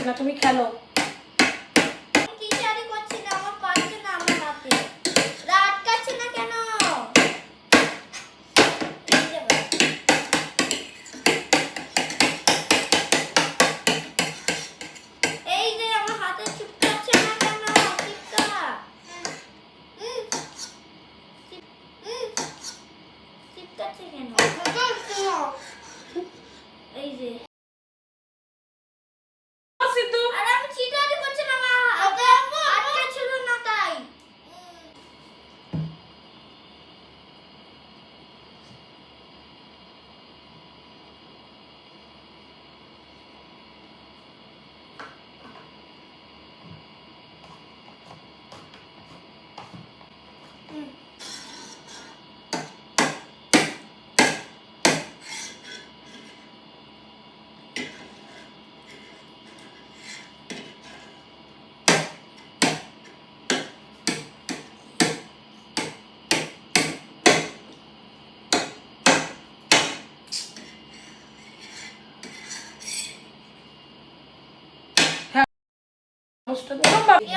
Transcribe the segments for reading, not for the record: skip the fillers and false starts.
না, তুমি খেলো।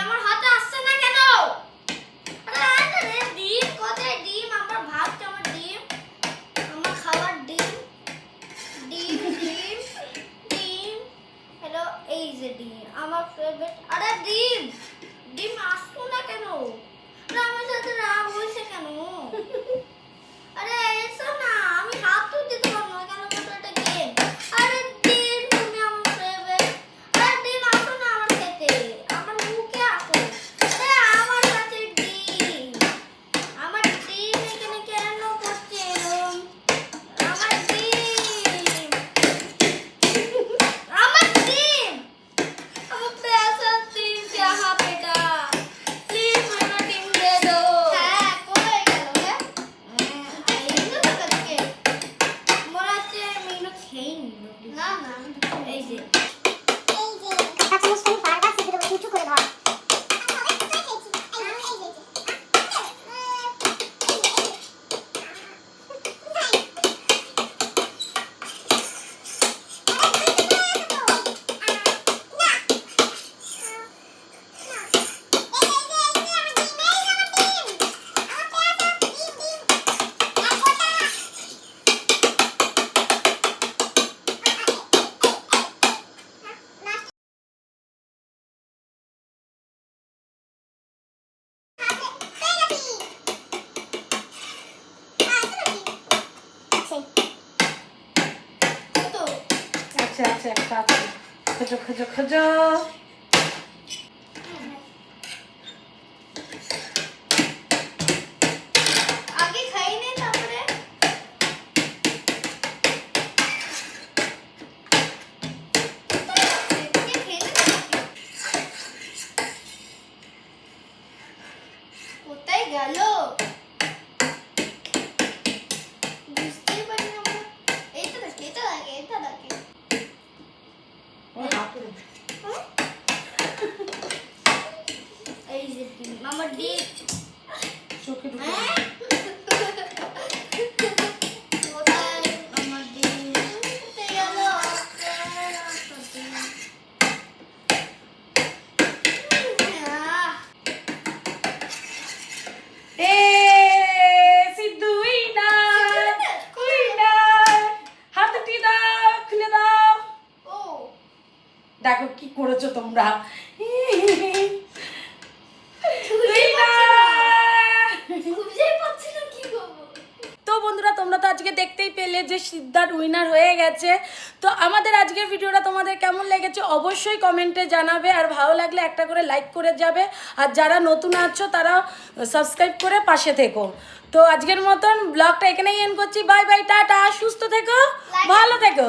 আমার হাতে আসছে না কেন? ডিম কোথায়? ডিম আমার ভাত, আমার ডিম, আমার খাবার ডিম, ডিম ডিম ডিম। হ্যালো, এই যে ডিম আমার ফেভারিট। আরে ডিম ডিম আসছো না কেন? আমার সাথে রাগ হয়েছে কেন? আরে এসো না, আমি হাত তো দিতে পারবো না কেন? এটা গেম। আরে ডিম তুমি আমার ফেভারিট। আরে ডিম আসো না আমার খেতে, আমার মুখে আসো। আরে আমার কাছে ডিম, আমার ডিম এখানে কেন করছে এরকম? আমার ডিম, আমার ডিম, আমার প্যাসা ডিম চাহা বেটা, প্লিজ मेरा ডিম दे दो। হ্যাঁ কোথায় গেল রে? এই তো কাছে মনে হচ্ছে মিনু খেয়ে নিল। না না এই যে আচ্ছা আচ্ছা, একটা আছে। খোঁজো খোঁজো খোঁজো। আগে খাই নে তারপরে কোথায় গেল বুঝতেই পারি না আমরা। এই তো দেখে, এটা দেখে, এটা দেখে। এই যে ডিম, আমার ডিম চোখে ঢুকে হ্যাঁ? কোথায় আমার ডিম? কোথায় গেল? এ সিদ্ধু উইনার, উইনার। হাতটি দাও, খুলে দাও। ও দেখো কি করেছো তোমরা। খুঁজেই পাচ্ছি না কি করবো। তো বন্ধুরা, তোমরা তো আজকে দেখতেই পেলে যে সিদ্ধার্থ উইনার হয়ে গেছে। তো আমাদের আজকের ভিডিওটা তোমাদের কেমন লেগেছে অবশ্যই কমেন্টে জানাবে, আর ভালো লাগলে একটা করে লাইক করে যাবে, আর যারা নতুন আছো তারা সাবস্ক্রাইব করে পাশে থেকো। তো আজকের মতন ব্লগটা এখানেই এন্ড করছি। বাই বাই, টাটা, সুস্থ থেকো, ভালো থেকো।